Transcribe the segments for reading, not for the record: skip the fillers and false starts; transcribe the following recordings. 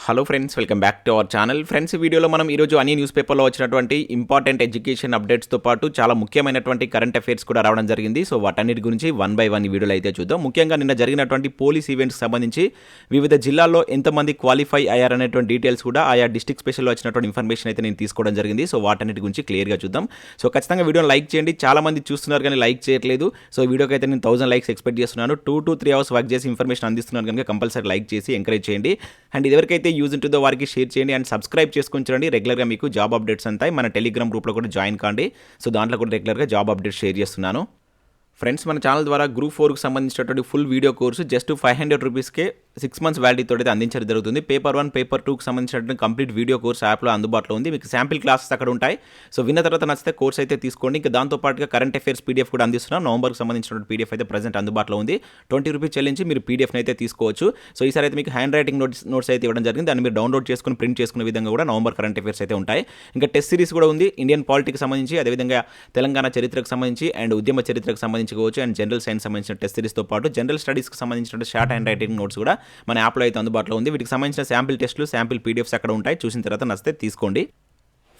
Hello friends, welcome back to our channel. Friends, ఈ వీడియోలో మనం ఈరోజు అన్ని న్యూస్ పేపర్లో వచ్చినటువంటి ఇంపార్టెంట్ ఎడ్యుకేషన్ అప్డేట్స్తో పాటు చాలా ముఖ్యమైనటువంటి కరెంట్ అఫైర్స్ కూడా రావడం జరిగింది. సో వాటన్నిటి గురించి వన్ బై వన్ ఈ వీడియోలో అయితే చూద్దాం. ముఖ్యంగా నిన్న జరిగినటువంటి పోలీస్ ఈవెంట్స్ సంబంధించి వివిధ జిల్లాల్లో ఎంతమంది క్వాలిఫై అయ్యారనేటువంటి డీటెయిల్స్ కూడా ఆయా డిస్ట్రిక్ట్ స్పెషల్లో వచ్చినటువంటి ఇన్ఫర్మేషన్ అయితే నేను తీసుకోవడం జరిగింది. సో వాటన్నిటి గురించి క్లియర్గా చూద్దాం. సో ఖచ్చితంగా వీడియోని లైక్ చేయండి. చాలా మంది చూస్తున్నారు కానీ లైక్ చేయట్లేదు. సో ఈ వీడియోకి అయితే నేను 1000 లైక్స్ ఎక్స్పెక్ట్ చేస్తున్నాను. 2 to 3 అవర్స్ వర్క్ చేసి ఇన్ఫర్మేషన్ అందిస్తున్నాను కనుక కంపల్సరీ లైక్ చేసి ఎంకరేజ్ చేయండి. అండ్ ఎవరికైతే యూజ్ ఉంటుందో వారికి షేర్ చేయండి అండ్ సబ్స్క్రైబ్ చేసుకొని చూడండి. రెగ్యులర్గా మీకు జాబ్ అప్డేట్స్ అంతాయి. మన టెలిగ్రామ్ గ్రూప్లో కూడా జాయిన్ కాండి. సో దాంట్లో కూడా రెగ్యులర్గా జాబ్ అప్డేట్స్ షేర్ చేస్తున్నాను. ఫ్రెండ్స్, మన ఛానల్ ద్వారా గ్రూప్ 4కి సంబంధించినటువంటి ఫుల్ వీడియో కోర్సు జస్ట్ 500 రూపీస్కే 6 months వ్యాలిడీతో అయితే అందించడం జరుగుతుంది. పేపర్ 1, పేపర్ 2కి సంబంధించినటువంటి కంప్లీట్ వీడియో కోర్స్ యాప్లో అందుబాటులో ఉంది. మీకు శాంపిల్ క్లాసెస్ అక్కడ ఉంటాయి. సో విన్న తర్వాత నచ్చితే కోర్స్ అయితే తీసుకోండి. ఇంకా దాంతోపాటుగా కరెంట్ అఫైర్స్ పీడిఎఫ్ కూడా అందిస్తున్నాం. నవంబర్కి సంబంధించినటువంటి పీడిఎఫ్ అయితే ప్రజెంట్ అందుబాటులో ఉంది. 20 రూపీస్ చెల్లించి మీరు పీడిఎఫ్ని అయితే తీసుకోవచ్చు. సో ఈసారి అయితే మీకు హ్యాండ్ రైటింగ్ నోట్స్ అయితే ఇవ్వడం జరిగింది. దాన్ని మీరు డౌన్లోడ్ చేసుకుని ప్రింట్ చేసుకునే విధంగా కూడా నవంబర్ కరెంట్ అఫైర్స్ అయితే ఉంటాయి. ఇంకా టెస్ట్ సిరీస్ కూడా ఉంది. ఇండియన్ పాలిటిక్స్ సంబంధించి, అదేవిధంగా తెలంగాణ చరిత్రకు సంబంధించి అండ్ ఉద్యమ చరిత్రకు సంబంధించి కావచ్చు, అండ్ జనరల్ సైన్స్ సంబంధించిన టెస్ట్ సిరీస్తో పాటు జనరల్ స్టడీస్కి సంబంధించిన షార్ట్ హ్యాండ్ రైటింగ్ నోట్స్ కూడా మన యాప్లో అయితే అందుబాటులో ఉంది. వీటికి సంబంధించిన శాంపిల్ టెస్టులు, శాంపిల్ పీడిఎఫ్స్ అక్కడ ఉంటాయి. చూసిన తర్వాత నచ్చితే తీసుకోండి.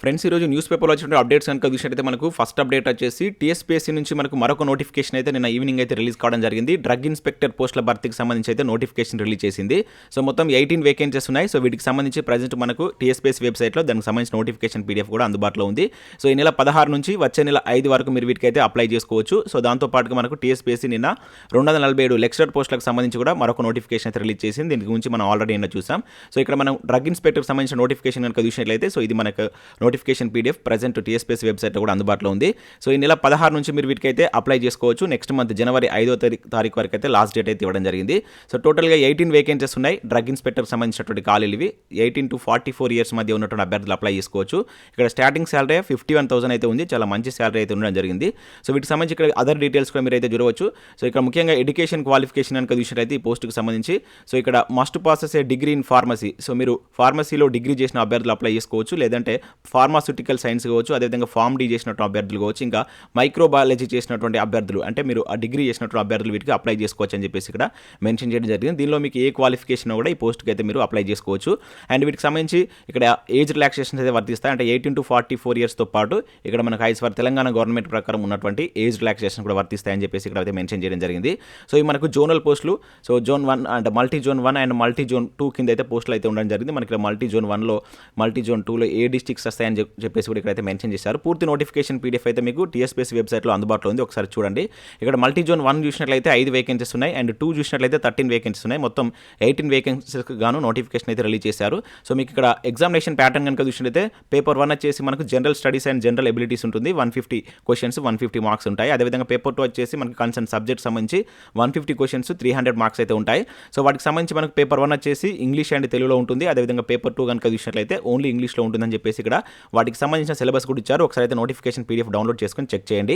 ఫ్రెండ్స్, ఈరోజు న్యూస్ పేపర్లో వచ్చిన అప్డేట్స్ కనుక చూసినట్టయితే మనకు ఫస్ట్ అప్డేట్ వచ్చేసి టీఎస్పీఎస్సీ నుంచి మనకు మరొక నోటిఫికేషన్ అయితే నిన్న ఈవినింగ్ అయితే రిలీజ్ కావడం జరిగింది. డ్రగ్ ఇన్స్పెక్టర్ పోస్టుల భర్తీకి సంబంధించి అయితే నోటిఫికేషన్ రిలీజ్ చేసింది. సో మొత్తం 18 వేకెన్సీస్ ఉన్నాయి. సో వీటికి సంబంధించి ప్రజెంట్ మనకు టీఎస్పీఎస్సీ వెబ్సైట్లో దానికి సంబంధించిన నోటిఫికేషన్ పీడిఎఫ్ కూడా అందుబాటులో ఉంది. సో ఈ నెల 16 నుంచి వచ్చే నెల 5 వరకు మీరు వీటికైతే అప్లై చేసుకోవచ్చు. సో దాంతోపాటుగా మనకు టీఎస్పీఎస్సీ నిన్న 247 లెక్చరర్ పోస్టులకు సంబంధించి కూడా మరొక నోటిఫికేషన్ అయితే రిలీజ్ చేసింది. దీని గురించి మనం ఆల్రెడీ నిన్న చూసాం. సో ఇక్కడ మనం డ్రగ్ ఇన్స్పెక్టర్కి సంబంధించిన నోటిఫికేషన్ కనుక చూసినట్లయితే సో ఇది మనకు నోటిఫికేషన్ పీడిఎఫ్ ప్రజెంట్ టీఎస్పీఎస్సీ వెబ్సైట్లో కూడా అందుబాటులో ఉంది. సో ఈ నెల 16 నుంచి మీరు వీటికైతే అప్లై చేసుకోవచ్చు. నెక్స్ట్ మంత్ జనవరి 5వ తారీఖు వరకు అయితే లాస్ట్ డేట్ అయితే ఇవ్వడం జరిగింది. సో టోటల్గా 18 వేకెన్సీస్ ఉన్నాయి. డ్రగ్ ఇన్స్పెక్టర్కి సంబంధించినటువంటి ఖాళీలు ఇవి. 18 to 44 ఇయర్స్ మధ్య ఉన్నటువంటి అభ్యర్థులు అప్లై చేసుకోవచ్చు. ఇక్కడ స్టార్టింగ్ శాలరీ 51,000 అయితే ఉంది. చాలా మంచి శాలరీ అయితే ఉండడం జరిగింది. సో వీటికి సంబంధించి ఇక్కడ అదర్ డీటెయిల్స్ కూడా మీరు అయితే చూడవచ్చు. సో ఇక్కడ ముఖ్యంగా ఎడ్యుకేషన్ క్వాలిఫికేషన్ కనుక చూసినట్లయితే ఈ పోస్టుకి సంబంధించి సో ఇక్కడ must passes A degree in pharmacy. So మీరు ఫార్మసీలో డిగ్రీ చేసిన అభ్యర్థులు అప్లై చేసుకోవచ్చు. లేదంటే ఫార్మాస్యూటికల్ సైన్స్ కావచ్చు, అదేవిధంగా ఫార్మ్ డి చేసినటువంటి అభ్యర్థులు కావచ్చు, ఇంకా మైక్రోబయాలజీ చేసినటువంటి అభ్యర్థులు, అంటే మీరు ఆ డిగ్రీ చేసినటువంటి అభ్యర్థులు వీటికి అప్లై చేసుకోవచ్చు అని చెప్పేసి ఇక్కడ మెన్షన్ చేయడం జరిగింది. దీనిలో మీకు ఏ క్వాలిఫికేషన్ కూడా ఈ పోస్ట్కి అయితే మీరు అప్లై చేసుకోవచ్చు. అండ్ వీటికి సంబంధించి ఇక్కడ ఏజ్ రిలాక్సేషన్స్ అయితే వర్తిస్తాయి. అంటే 18 to 44 ఇయర్స్తో పాటు ఇక్కడ మనకు హైస్ ఫర్ తెలంగాణ గవర్నమెంట్ ప్రకారం ఉన్నటువంటి ఏజ్ రిలాక్సేషన్ కూడా వర్తిస్తాయని చెప్పేసి ఇక్కడ అయితే మెన్షన్ చేయడం జరిగింది. సో ఇవి మనకు జోనల్ పోస్టులు. So zone 1 and multi zone 1 and multi zone 2 కింద అయితే పోస్టులు అయితే ఉండడం జరిగింది. మనకి మల్టీ జోన్ 1లో, మల్టీ జోన్ 2లో ఏ డిస్ట్రిక్ట్స్ వస్తాయని చెప్పేసి కూడా ఇక్కడైతే మెన్షన్ చేశారు. పూర్తి నోటిఫికేషన్ పీడిఎఫ్ అయితే మీకు టీఎస్పీఎస్సీ వెబ్సైట్లో అందుబాటులో ఉంది. ఒకసారి చూడండి. ఇక్కడ మల్టీ జోన్ 1 చూసినట్లయితే 5 వేకెన్సీస్ ఉన్నాయి. అండ్ 2 చూసినట్లయితే 13 వేకెన్సీస్ ఉన్నాయి. మొత్తం 18 వేకెన్సీస్కి గాను నోటిఫికేషన్ అయితే రిలీజ్ చేశారు. సో మీకు ఇక్కడ ఎగ్జామినేషన్ ప్యాటర్న్ కనుక చూసినట్లయితే పేపర్ 1 వచ్చేసి మనకు general studies and general abilities ఉంటుంది. 150 క్వశ్చన్స్, 150 మార్క్స్ ఉంటాయి. అదేవిధంగా పేపర్ 2 వచ్చేసి మనకి కన్సర్న్ సబ్జెక్ట్ సంబంధించి 150 క్వశ్చన్స్, 300 మార్క్స్ అయితే ఉంటాయి. సో వాటికి సంబంధించి మనకు పేపర్ 1 వచ్చేసి ఇంగ్లీష్ అండ్ తెలుగులో ఉంటుంది. అదేవిధంగా పేపర్ 2 కనుక చూసినట్లయితే ఓన్లీ ఇంగ్లీష్లో ఉంటుందని చెప్పేసి ఇక్కడ వాటికి సంబంధించిన సిలబస్ కూడా ఇచ్చారు. ఒకసారి అయితే నోటిఫికేషన్ పీడిఎఫ్ డౌన్లోడ్ చేసుకొని చెక్ చేయండి.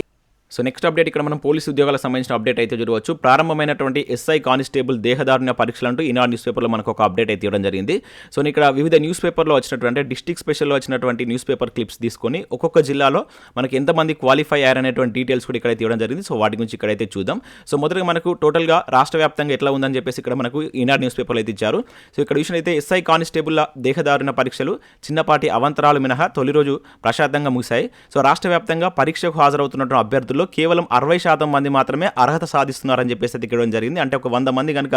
సో నెక్స్ట్ అప్డేట్ ఇక్కడ మనం పోలీసు ఉద్యోగాలకు సంబంధించిన అప్డేట్ అయితే చూడవచ్చు. ప్రారంభమైనటువంటి ఎస్ఐ కానిస్టేబుల్ దేహదారుణ్య పరీక్షలు అంటూ ఈనాడు న్యూస్ పేపర్లో మనకు ఒక అప్డేట్ అయితే ఇవ్వడం జరిగింది. సో ఇక్కడ వివిధ న్యూస్ పేపర్లో వచ్చినటువంటి డిస్ట్రిక్ట్ స్పెషల్లో వచ్చినటువంటి న్యూస్ పేపర్ క్లిప్స్ తీసుకొని ఒక్కొక్క జిల్లాలో మనకి ఎంతమంది క్వాలిఫై అయ్యారనేటువంటి డీటెయిల్స్ కూడా ఇక్కడైతే ఇవ్వడం జరిగింది. సో వాటి గురించి ఇక్కడైతే చూద్దాం. సో మొదటగా మనకు టోటల్గా రాష్ట్ర వ్యాప్తంగా ఎట్లా ఉందని చెప్పేసి ఇక్కడ మనకు ఈనాడు న్యూస్ పేపర్లో అయితే ఇచ్చారు. సో ఇక్కడ విషయం అయితే ఎస్ఐ కానిస్టేబుల్ దేహదారుణ్య పరీక్షలు చిన్నపాటి అవంతరాలు మినహా తొలి రోజు ప్రశాంతంగా ముగిశాయి. సో రాష్ట్ర వ్యాప్తంగా పరీక్షకు హాజరవుతున్నటువంటి అభ్యర్థుల్లో కేవలం 60% మంది మాత్రమే అర్హత సాధిస్తున్నారని చెప్పేసి ఇక్కడ జరిగింది. అంటే ఒక 100 మంది కనుక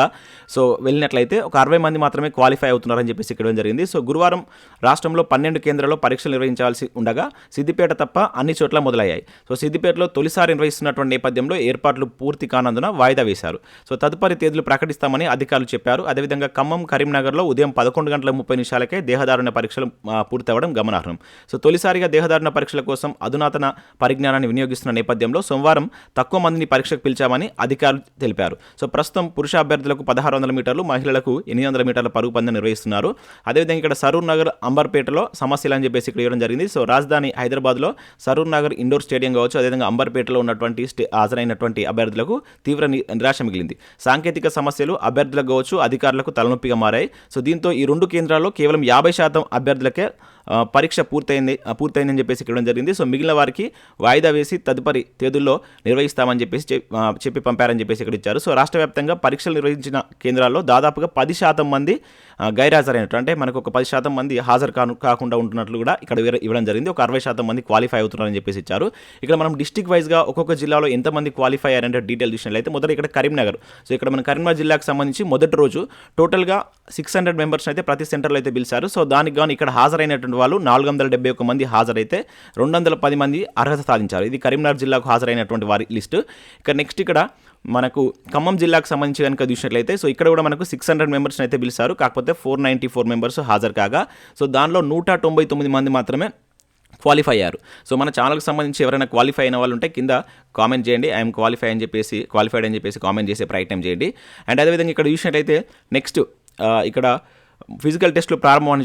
సో వెళ్ళినట్లయితే ఒక 60 మంది మాత్రమే క్వాలిఫై అవుతున్నారని చెప్పేసి ఇక్కడ జరిగింది. సో గురువారం రాష్ట్రంలో 12 కేంద్రాల్లో పరీక్షలు నిర్వహించాల్సి ఉండగా సిద్దిపేట తప్ప అన్ని చోట్ల మొదలయ్యాయి. సో సిద్దిపేటలో తొలిసారి నిర్వహిస్తున్నటువంటి నేపథ్యంలో ఏర్పాట్లు పూర్తి కానందున వాయిదా వేశారు. సో తదుపరి తేదీలు ప్రకటిస్తామని అధికారులు చెప్పారు. అదేవిధంగా ఖమ్మం, కరీంనగర్లో ఉదయం 11:30 దేహదారుణ్య పరీక్షలు పూర్తవడం గమనార్హం. సో తొలిసారిగా దేహదారుణ్య పరీక్షల కోసం అధునాతన పరిజ్ఞానాన్ని వినియోగిస్తున్న నేపథ్యంలో సోమవారం తక్కువ మందిని పరీక్షకు పిలిచామని అధికారులు తెలిపారు. సో ప్రస్తుతం పురుష అభ్యర్థులకు 1600 మీటర్లు, మహిళలకు 800 మీటర్ల పరుగు పందెం నిర్వహిస్తున్నారు. అదేవిధంగా ఇక్కడ సరూర్ నగర్, అంబర్పేటలో సమస్యలు అని చెప్పేసి ఇక్కడ ఇవ్వడం జరిగింది. సో రాజధాని హైదరాబాద్లో సరూర్ నగర్ ఇండోర్ స్టేడియం కావచ్చు, అదేవిధంగా అంబర్పేటలో ఉన్నటువంటి హాజరైనటువంటి అభ్యర్థులకు తీవ్ర నిరాశ మిగిలింది. సాంకేతిక సమస్యలు అభ్యర్థులకు కావచ్చు, అధికారులకు తలనొప్పిగా మారాయి. సో దీంతో ఈ 2 కేంద్రాల్లో కేవలం 50% అభ్యర్థులకే పరీక్ష పూర్తయిందని చెప్పేసి ఇక్కడ జరిగింది. సో మిగిలిన వారికి వాయిదా వేసి తదుపరి తేదీల్లో నిర్వహిస్తామని చెప్పేసి చెప్పి పంపారని చెప్పేసి ఇక్కడ ఇచ్చారు. సో రాష్ట్ర వ్యాప్తంగా పరీక్షలు నిర్వహించిన కేంద్రాల్లో దాదాపుగా 10% మంది గైర్హాజరైనట్టు, అంటే మనకు ఒక 10% మంది హాజరు కాకుండా ఉంటున్నట్లు కూడా ఇక్కడ ఇవ్వడం జరిగింది. ఒక 60% మంది క్వాలిఫై అవుతున్నారని చెప్పేసి ఇచ్చారు. ఇక్కడ మనం డిస్ట్రిక్ట్ వైజ్గా ఒక్కొక్క జిల్లాలో ఎంతమంది క్వాలిఫై అయ్యారంటే డీటెయిల్ చూసినట్లయితే మొదట ఇక్కడ కరీంనగర్. సో ఇక్కడ మన కరీంనగర్ జిల్లాకు సంబంధించి మొదటి రోజు టోటల్గా 600 మెంబర్స్ అయితే ప్రతి సెంటర్లో అయితే పిలిచారు. సో దానికి గాను ఇక్కడ హాజరైనటువంటి వాళ్ళు 471 మంది హాజరైతే 210 మంది అర్హత సాధించారు. ఇది కరీంనగర్ జిల్లాకు హాజరైనటువంటి వారి లిస్టు. ఇక నెక్స్ట్ ఇక్కడ మనకు ఖమ్మం జిల్లాకు సంబంధించి కనుక చూసినట్లయితే సో ఇక్కడ కూడా మనకు 600 మెంబర్స్ అయితే పిలిచారు. కాకపోతే 494 మెంబర్స్ హాజరు కాగా సో దానిలో 199 మంది మాత్రమే క్వాలిఫై అయ్యారు. సో మన ఛానల్కి సంబంధించి ఎవరైనా క్వాలిఫై అయిన వాళ్ళు ఉంటే కింద కామెంట్ చేయండి, ఐఎమ్ క్వాలిఫైడ్ అని చెప్పేసి కామెంట్ చేసే ప్రయత్నం చేయండి. అండ్ అదేవిధంగా ఇక్కడ చూసినట్లయితే నెక్స్ట్ ఇక్కడ ఫిజికల్ టెస్టులు ప్రారంభం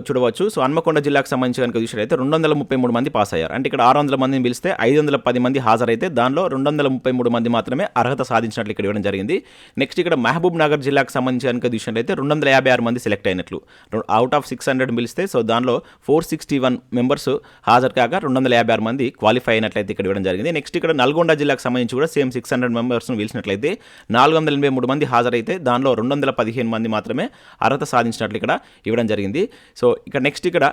చూడవచ్చు. సో హన్మకొండ జిల్లాకు సంబంధించి కనుక చూసినట్లయితే 233 మంది పాస్ అయ్యారు. అంటే ఇక్కడ 600 మందిని పిలిస్తే 510 మంది హాజరైతే దానిలో 233 మంది మాత్రమే అర్హత సాధించినట్లు ఇక్కడ ఇవ్వడం జరిగింది. నెక్స్ట్ ఇక్కడ మహబూబ్ నగర్ జిల్లాకు సంబంధించి కనుక చూసినట్లయితే 256 మంది సెలెక్ట్ అయినట్లు, అవుట్ ఆఫ్ 600 పిలిస్తే సో దానిలో 461 మెంబర్స్ హాజరు కాగా 256 మంది క్వాలిఫై అయినట్లయితే ఇక్కడ ఇవ్వడం జరిగింది. నెక్స్ట్ ఇక్కడ నల్గొండ జిల్లాకు సంబంధించి కూడా సేమ్ 600 మెంబర్స్ను పిలిచినట్లయితే 483 మంది హాజరైతే దానిలో 215 మంది మాత్రమే అర్హత సాధించినట్లు ఇక్కడ ఇవ్వడం జరిగింది. సో ఇక్కడ నెక్స్ట్ ఇక్కడ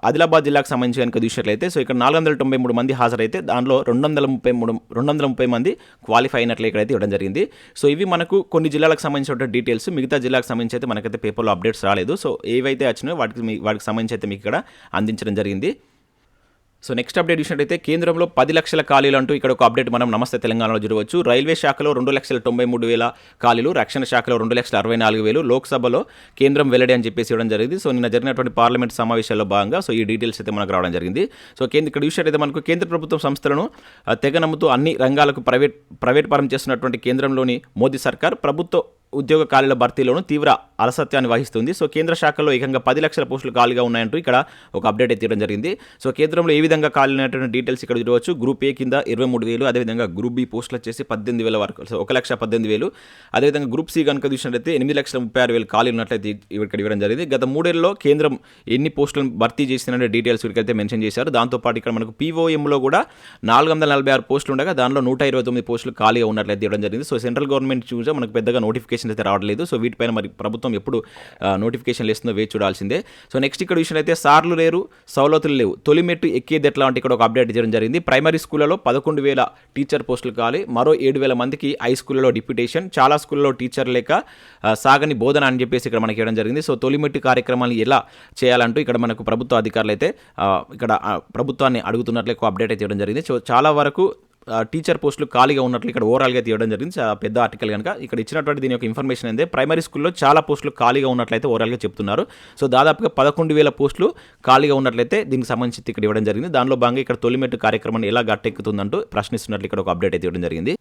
ఆదిలాబాద్ జిల్లాకు సంబంధించి కనుక చూసినట్లయితే సో ఇక్కడ 493 మంది హాజరైతే దానిలో 230 మంది క్వాలిఫై అయినట్లు ఇక్కడైతే ఇవ్వడం జరిగింది. సో ఇవి మనకు కొన్ని జిల్లాలకు సంబంధించిన డీటెయిల్స్. మిగతా జిల్లాకు సంబంధించి అయితే మనకైతే పేపర్లో అప్డేట్స్ రాలేదు. సో ఏవైతే వచ్చినాయో వాటికి సంబంధించి అయితే మీకు ఇక్కడ అందించడం జరిగింది. సో నెక్స్ట్ అప్డేట్ చూసినట్టయితే కేంద్రంలో 10 లక్షల ఖాళీలు అంటూ ఇక్కడ ఒక అప్డేట్ మనం నమస్తే తెలంగాణలో చూడవచ్చు. రైల్వే శాఖలో 2,93,000 ఖాళీలు, రక్షణ శాఖలో 2,64,000, లోక్సభలో కేంద్రం వెల్లడి అని చెప్పేసి ఇవ్వడం జరిగింది. సో నిన్న జరిగినటువంటి పార్లమెంట్ సమావేశాల్లో భాగంగా సో ఈ డీటెయిల్స్ అయితే మనకు రావడం జరిగింది. సో ఇక్కడ చూసినట్టయితే మనకు కేంద్ర ప్రభుత్వం సంస్థలను తెగ నమ్ముతూ అన్ని రంగాలకు ప్రైవేట్ పరం చేస్తున్నటువంటి కేంద్రంలోని మోదీ సర్కార్ ప్రభుత్వ ఉద్యోగ ఖాళీల భర్తీలోనూ తీవ్ర అలసత్యాన్ని వహిస్తుంది. సో కేంద్ర శాఖల్లో ఏకంగా 10 లక్షల పోస్టులు ఖాళీగా ఉన్నాయంటూ ఇక్కడ ఒక అప్డేట్ అయితే ఇవ్వడం జరిగింది. సో కేంద్రంలో ఏ విధంగా ఖాళీ ఉన్నటువంటి డీటెయిల్స్ ఇక్కడ చూడవచ్చు. గ్రూప్ ఏ కింద 23,000, అదేవిధంగా గ్రూప్ బి పోస్టులు వచ్చేసి 18,000 వరకు, 1,18,000. అదేవిధంగా గ్రూప్ సి కనుక చూసినట్లయితే 8,36,000 ఖాళీలు ఉన్నట్లయితే ఇక్కడ ఇవ్వడం జరిగింది. గత 3 ఏళ్లలో కేంద్రం ఎన్ని పోస్టులను భర్తీ చేసిన డీటెయిల్స్ ఇక్కడైతే మెన్షన్ చేశారు. దాంతోపాటు ఇక్కడ మనకు పీఓఎంలో కూడా 446 పోస్టులు ఉండగా దానిలో 129 పోస్టులు ఖాళీగా ఉన్నట్లయితే ఇవ్వడం జరిగింది. సో సెంట్రల్ గవర్నమెంట్ చూసా మనకు పెద్దగా నోటిఫికేషన్ అయితే రావట్లేదు. సో వీటిపైన మరి ప్రభుత్వం ఎప్పుడు నోటిఫికేషన్లు ఇస్తుందో వేచి చూడాల్సిందే. సో నెక్స్ట్ ఇక్కడ విషయంలో సార్లు లేరు, సౌలతులు లేవు, తొలిమెట్టు ఎక్కేది ఎట్లా అంటే ఇక్కడ ఒక అప్డేట్ చేయడం జరిగింది. ప్రైమరీ స్కూళ్లలో 11,000 టీచర్ పోస్టులు కావాలి, మరో 7,000 మందికి హై స్కూల్లో డిప్యూటేషన్, చాలా స్కూల్లో టీచర్ లేక సాగని బోధన అని చెప్పేసి ఇక్కడ మనకి ఇవ్వడం జరిగింది. సో తొలిమెట్టు కార్యక్రమాన్ని ఎలా చేయాలంటూ ఇక్కడ మనకు ప్రభుత్వ అధికారులు అయితే ఇక్కడ ప్రభుత్వాన్ని అడుగుతున్నట్లు ఒక అప్డేట్ అయితే ఇవ్వడం జరిగింది. సో చాలా వరకు టీచర్ పోస్టులు ఖాళీగా ఉన్నట్లు ఇక్కడ ఓవరాల్గా తీయడం జరిగింది. పెద్ద ఆర్టికల్ కనుక ఇక్కడ ఇచ్చినటువంటి దీని యొక్క ఇన్ఫర్మేషన్ అయితే ప్రైమరీ స్కూల్లో చాలా పోస్టులు ఖాళీగా ఉన్నట్లయితే ఓవరాల్గా చెప్తున్నారు. సో దాదాపుగా 11,000 పోస్టులు ఖాళీగా ఉన్నట్లయితే దీనికి సంబంధించి ఇక్కడ ఇవ్వడం జరిగింది. దానిలో భాగంగా ఇక్కడ తొలిమెట్టు కార్యక్రమాన్ని ఎలా గట్టెక్కుతుందంటూ ప్రశ్నిస్తున్నట్లు ఇక్కడ ఒక అప్డేట్ అయితే ఇవ్వడం జరిగింది.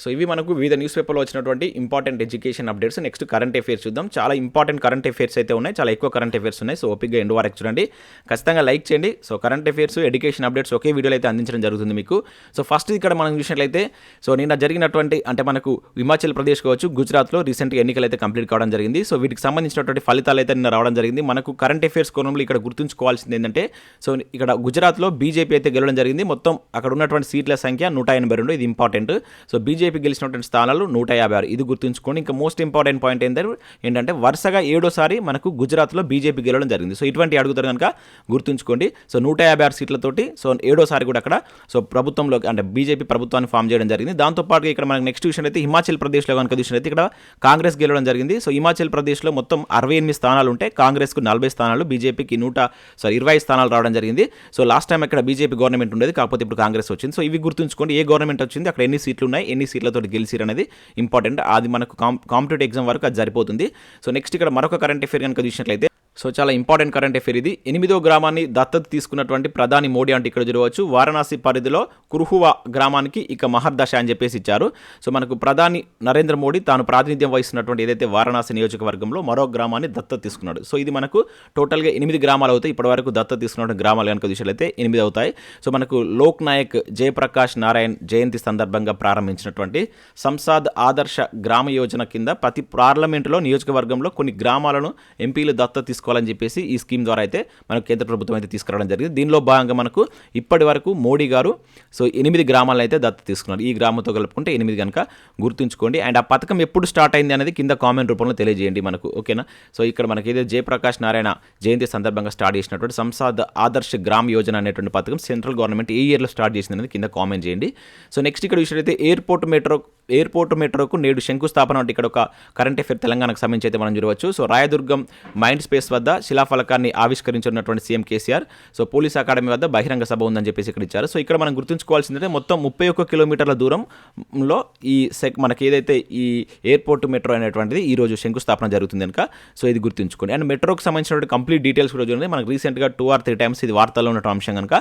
సో ఇవి మనకు వివిధ న్యూస్ పేపర్లో వచ్చినటువంటి important education updates. Next current affairs చూద్దాం. చాలా ఇంపార్టెంట్ కరెంట్ అఫేర్స్ అయితే ఉన్నాయి, చాలా ఎక్కువ కరెంట్ అఫేర్స్ ఉన్నాయి. సో ఓపిక్గా ఎండ్ వరకు చూడండి, ఖచ్చితంగా లైక్ చేయండి. So current affairs, education updates ఒకే వీడియోలో అయితే అందించడం జరుగుతుంది మీకు. సో ఫస్ట్ ఇక్కడ మనం చూసినట్లయితే సో నిన్న జరిగినటువంటి అంటే మనకు హిమాచల్ ప్రదేశ్ కావచ్చు, గుజరాత్లో రీసెంట్గా ఎన్నికలు అయితే కంప్లీట్ కావడం జరిగింది. సో వీటికి సంబంధించినటువంటి ఫలితాలు అయితే నిన్న రావడం జరిగింది. మనకు కరెంట్ అఫేర్స్ కోణంలో ఇక్కడ గుర్తుంచుకోవాల్సింది ఏంటంటే సో ఇక్కడ గుజరాత్లో బీజేపీ అయితే గెలవడం జరిగింది. మొత్తం అక్కడ ఉన్నటువంటి సీట్ల సంఖ్య 182. ఇది ఇంపార్టెంట్. సో బీజేపీ గెలిచినటువంటి స్థానాలు 156. ఇది గుర్తుంచుకోండి. ఇంకా మోస్ట్ ఇంపార్టెంట్ పాయింట్ ఏంటంటే వరుసగా 7వ మనకు గుజరాత్లో బీజేపీ గెలవడం జరిగింది. సో ఇటువంటి అడుగుతారు కనుక గుర్తుంచుకోండి. సో 156 సీట్లతోటి సో 7వ కూడా అక్కడ సో ప్రభుత్వంలో అంటే బీజేపీ ప్రభుత్వాన్ని ఫామ్ చేయడం జరిగింది. దాంతోపాటుగా ఇక్కడ మనకు నెక్స్ట్ విషయం అయితే హిమాచల్ ప్రదేశ్లో కనుక చూసినట్లయితే ఇక్కడ కాంగ్రెస్ గెలవడం జరిగింది. సో హిమాచల్ ప్రదేశ్లో మొత్తం 68 స్థానాలు ఉంటే కాంగ్రెస్కు 40 స్థానాలు, బీజేపీకి 20 స్థానాలు రావడం జరిగింది. సో లాస్ట్ టైం ఇక్కడ బీజేపీ గవర్నమెంట్ ఉండేది, కాకపోతే ఇప్పుడు కాంగ్రెస్ వచ్చింది. సో ఇవి గుర్తుంచుకోండి, ఏ గవర్నమెంట్ వచ్చింది, అక్కడ ఎన్ని సీట్లు ఉన్నాయి, ఎన్ని సీట్లతో గెలిచిరు అనేది ఇంపార్టెంట్. అది మనకు కాంపిటేటివ్ ఎగ్జామ్ వరకు అది సరిపోతుంది. సో నెక్స్ట్ ఇక్కడ మరొక కరెంట్ అఫేర్ కనుక చూసినట్లయితే సో చాలా ఇంపార్టెంట్ కరెంట్ అఫేర్ ఇది. 8వ గ్రామాన్ని దత్తత తీసుకున్నటువంటి ప్రధాని మోడీ అంటే ఇక్కడ చూడవచ్చు. వారణాసి పరిధిలో కుర్హువా గ్రామానికి ఇక మహర్దశ అని చెప్పేసి ఇచ్చారు. సో మనకు ప్రధాని నరేంద్ర మోడీ తాను ప్రాతినిధ్యం వహిస్తున్నటువంటి ఏదైతే వారణాసి నియోజకవర్గంలో మరో గ్రామాన్ని దత్తత తీసుకున్నాడు. సో ఇది మనకు టోటల్గా 8 గ్రామాలు అవుతాయి. ఇప్పటివరకు దత్తత తీసుకున్న గ్రామాలు కనుక చూసినట్లయితే 8 అవుతాయి. సో మనకు లోక్ నాయక్ జయప్రకాష్ నారాయణ్ జయంతి సందర్భంగా ప్రారంభించినటువంటి సంసాద్ ఆదర్శ గ్రామ యోజన కింద ప్రతి పార్లమెంటులో నియోజకవర్గంలో కొన్ని గ్రామాలను ఎంపీలు దత్తత తీసుకోవాలని చెప్పేసి ఈ స్కీమ్ ద్వారా అయితే మనకు కేంద్ర ప్రభుత్వం అయితే తీసుకురావడం జరిగింది. దీనిలో భాగంగా మనకు ఇప్పటి వరకు మోడీ గారు సో 8 గ్రామాలను అయితే దత్తత తీసుకున్నారు. ఈ గ్రామంతో కలుపుకుంటే 8 కనుక గుర్తుంచుకోండి. అండ్ ఆ పథకం ఎప్పుడు స్టార్ట్ అయింది అనేది కింద కామెంట్ రూపంలో తెలియజేయండి మనకు, ఓకేనా. సో ఇక్కడ మనకి ఏదైతే జయప్రకాష్ నారాయణ జయంతి సందర్భంగా స్టార్ట్ చేసినటువంటి సంసాద్ ఆదర్శ్ గ్రామ్ యోజన అనేటువంటి పథకం సెంట్రల్ గవర్నమెంట్ ఏ ఇయర్లో స్టార్ట్ చేసింది అనేది కింద కామెంట్ చేయండి. సో నెక్స్ట్ ఇక్కడ విషయం అయితే ఎయిర్పోర్ట్ మెట్రోకు నేడు శంకుస్థాపన అంటే ఇక్కడ ఒక కరెంట్ అఫేర్ తెలంగాణకు సంబంధించి అయితే మనం చూడవచ్చు. సో రాయదుర్గం మైండ్ స్పేస్ వద్ద శిలాఫలకాన్ని ఆవిష్కరించినటువంటి CM KCR so police academy వద్ద బహిరంగ సభ ఉందని చెప్పేసి ఇక్కడ ఇచ్చారు. సో ఇక్కడ మనం గుర్తుంచుకోవాల్సిందంటే మొత్తం 31 కిలోమీటర్ల దూరంలో ఈ మనకి ఏదైతే ఈ ఎయిర్పోర్ట్ మెట్రో అనేటువంటిది ఈ రోజు శంకుస్థాపన జరుగుతుంది కనుక సో ఇది గుర్తుంచుకోండి. అండ్ మెట్రోకి సంబంధించినటువంటి కంప్లీట్ డీటెయిల్స్ కూడా చూడండి. మనకు రీసెంట్గా 2 or 3 టైమ్స్ ఇది వార్తల్లో ఉన్న అంశం కనుక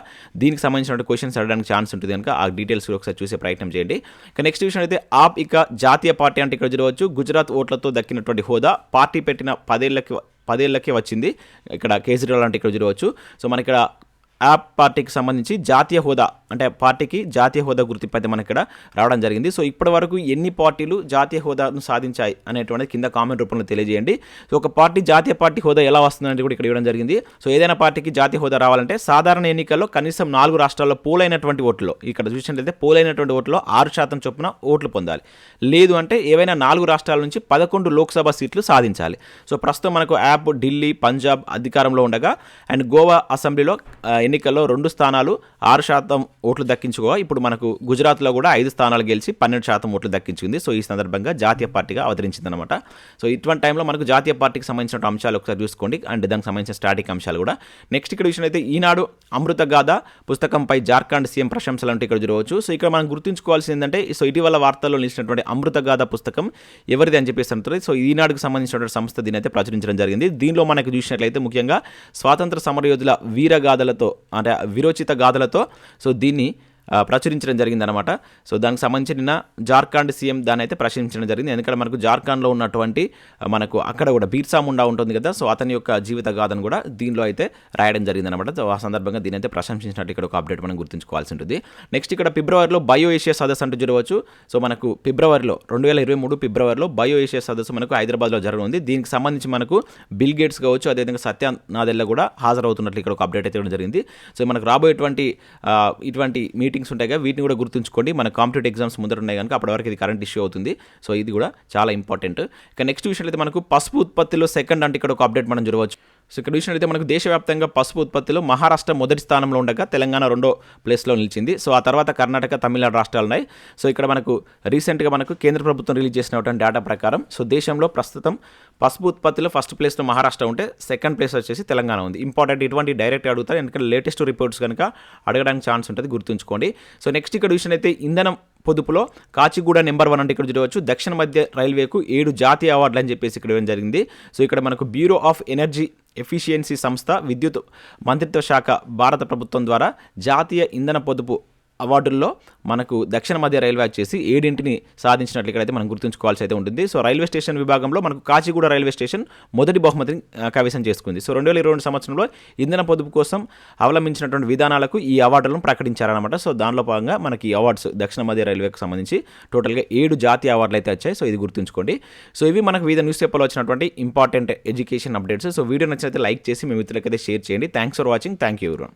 దీనికి సంబంధించిన క్వశ్చన్స్ అడగడానికి ఛాన్స్ ఉంటుంది కనుక ఆ డీటెయిల్స్ ఒకసారి చూసే ప్రయత్నం చేయండి. ఇక నెక్స్ట్ విషయం అయితే ఆప్ ఇక జాతీయ పార్టీ అంటే ఇక్కడ చూడవచ్చు గుజరాత్ ఓట్లతో దక్కినటువంటి హోదా పార్టీ పెట్టిన 10 ఏళ్లకే వచ్చింది. ఇక్కడ కేజ్రీవాల్ అంటే ఇక్కడ చూడవచ్చు. సో మన ఇక్కడ యాప్ పార్టీకి సంబంధించి జాతీయ హోదా అంటే పార్టీకి జాతీయ హోదా గుర్తింపు అయితే మనకి ఇక్కడ రావడం జరిగింది. సో ఇప్పటి వరకు ఎన్ని పార్టీలు జాతీయ హోదాను సాధించాయి అనేటువంటిది కింద కామెంట్ రూపంలో తెలియజేయండి. సో ఒక పార్టీ జాతీయ పార్టీ హోదా ఎలా వస్తుందంటే కూడా ఇక్కడ ఇవ్వడం జరిగింది. సో ఏదైనా పార్టీకి జాతీయ హోదా రావాలంటే సాధారణ ఎన్నికల్లో కనీసం 4 రాష్ట్రాల్లో పోలైనటువంటి ఓట్లు ఇక్కడ చూసినట్లయితే పోలైనటువంటి ఓట్లో 6% చొప్పున ఓట్లు పొందాలి. లేదు అంటే ఏవైనా 4 రాష్ట్రాల నుంచి 11 లోక్సభ సీట్లు సాధించాలి. సో ప్రస్తుతం మనకు యాప్ ఢిల్లీ పంజాబ్ అధికారంలో ఉండగా అండ్ గోవా అసెంబ్లీలో ఎన్నికల్లో 2 స్థానాలు 6% ఓట్లు దక్కించుకోగా ఇప్పుడు మనకు గుజరాత్లో కూడా 5 స్థానాలు గెలిచి 12% ఓట్లు దక్కించుకుంది. సో ఈ సందర్భంగా జాతీయ పార్టీగా అవతరించింది అనమాట. సో ఇటువంటి టైంలో మనకు జాతీయ పార్టీకి సంబంధించిన అంశాలు ఒకసారి చూసుకోండి అండ్ దానికి సంబంధించిన స్టాటిక్ అంశాలు కూడా. నెక్స్ట్ ఇక్కడ విషయం అయితే ఈనాడు అమృత గాథ పుస్తకంపై జార్ఖండ్ సీఎం ప్రశంసలు అంటే ఇక్కడ చూడవచ్చు. సో ఇక్కడ మనం గుర్తుంచుకోవాల్సింది ఏంటంటే సో ఇటీవల వార్తల్లో నిలిచినటువంటి అమృత గాథ పుస్తకం ఎవరిది అని చెప్పేసి అంటారు. సో ఈనాడుకు సంబంధించినటువంటి సంస్థ దీని అయితే ప్రచురించడం జరిగింది. దీనిలో మనకు చూసినట్లయితే ముఖ్యంగా స్వాతంత్ర సమరయోధుల వీరగాథలతో అంటే విరోచిత గాథలతో సో దీన్ని ప్రచురించడం జరిగిందనమాట. సో దానికి సంబంధించి నిన్న జార్ఖండ్ సీఎం దాన్ని అయితే ప్రశ్నించడం జరిగింది. ఎందుకంటే మనకు జార్ఖండ్లో ఉన్నటువంటి మనకు అక్కడ కూడా బీర్సా ముండా ఉంటుంది కదా. సో అతని యొక్క జీవిత గాథను కూడా దీనిలో అయితే రాయడం జరిగిందనమాట. సో ఆ సందర్భంగా దీని అయితే ప్రశంసించినట్టు ఇక్కడ ఒక అప్డేట్ మనం గుర్తుంచుకోవాల్సి ఉంటుంది. నెక్స్ట్ ఇక్కడ ఫిబ్రవరిలో బయో ఏషియా సదస్సు అంటూ చూడవచ్చు. సో మనకు ఫిబ్రవరిలో 2023 ఫిబ్రవరిలో బయో ఏషియా సదస్సు మనకు హైదరాబాద్లో జరగనుంది. దీనికి సంబంధించి మనకు బిల్ గేట్స్ కావచ్చు అదేవిధంగా సత్య నాదెల్లా కూడా హాజరవుతున్నట్లు ఇక్కడ ఒక అప్డేట్ అయితే జరిగింది. సో మనకు రాబోయేటువంటి ఇటువంటి మీటింగ్స్ ఉంటాయి కదా వీటిని కూడా గుర్తుంచుకోండి. మన కాంపిటేటివ్ ఎగ్జామ్స్ ముందర ఉన్నాయి కనుక అప్పటి వరకు ఇది కరెంట్ ఇష్యూ అవుతుంది. సో ఇది కూడా చాలా ఇంపార్టెంట్. ఇక నెక్స్ట్ విషయం అయితే మనకు పసుపు ఉత్పత్తిలో సెకండ్ అంటే ఇక్కడ ఒక అప్డేట్ మనం చూడవచ్చు. సో ఇక్కడ విషయం అయితే మనకు దేశవ్యాప్తంగా పసుపు ఉత్పత్తిలో మహారాష్ట్ర మొదటి స్థానంలో ఉండగా తెలంగాణ 2వ ప్లేస్లో నిలిచింది. సో ఆ తర్వాత కర్ణాటక తమిళనాడు రాష్ట్రాలు ఉన్నాయి. సో ఇక్కడ మనకు రీసెంట్గా మనకు కేంద్ర ప్రభుత్వం రిలీజ్ చేసినటువంటి డేటా ప్రకారం సో దేశంలో ప్రస్తుతం పసుపు ఉత్పత్తిలో ఫస్ట్ ప్లేస్లో మహారాష్ట్ర ఉంటే సెకండ్ ప్లేస్ వచ్చేసి తెలంగాణ ఉంది. ఇంపార్టెంట్ ఇటువంటి డైరెక్ట్ అడుగుతారు ఎందుకంటే లేటెస్ట్ రిపోర్ట్స్ కనుక అడగడానికి ఛాన్స్ ఉంటుంది, గుర్తుంచుకోండి. సో నెక్స్ట్ ఇక్కడ విషయం అయితే ఇంధనం పొదుపులో కాచిగూడ నెంబర్ 1 అంటే ఇక్కడ చూడవచ్చు. దక్షిణ మధ్య రైల్వేకు 7 జాతీయ అవార్డులు అని చెప్పేసి ఇక్కడ ఇవ్వడం జరిగింది. సో ఇక్కడ మనకు బ్యూరో ఆఫ్ ఎనర్జీ ఎఫిషియన్సీ సంస్థ విద్యుత్ మంత్రిత్వ శాఖ భారత ప్రభుత్వం ద్వారా జాతీయ ఇంధన పొదుపు అవార్డుల్లో మనకు దక్షిణ మధ్య రైల్వే వచ్చేసి 7 సాధించినట్లు ఇక్కడైతే మనం గుర్తుంచుకోవాల్సి అయితే ఉంటుంది. సో రైల్వే స్టేషన్ విభాగంలో మనకు కాచిగూడ రైల్వే స్టేషన్ మొదటి బహుమతిని కైవసం చేసుకుంది. సో 2022 సంవత్సరంలో ఇంధన పొదుపు కోసం అవలంబించినటువంటి విధానాలకు ఈ అవార్డులను ప్రకటించారనమాట. సో దానిలో భాగంగా మనకి అవార్డ్స్ దక్షిణ మధ్య రైల్వేకి సంబంధించి టోటల్గా 7 జాతీయ అవార్డులు అయితే వచ్చాయి. సో ఇది గుర్తుంచుకోండి. సో ఇవి మనకు వివిధ న్యూస్ పేపర్లో వచ్చినటువంటి important education updates. So video నచ్చినైతే లైక్ చేసి మీ మిత్రులకైతే షేర్ చేయండి. Thanks for watching. Thank you everyone.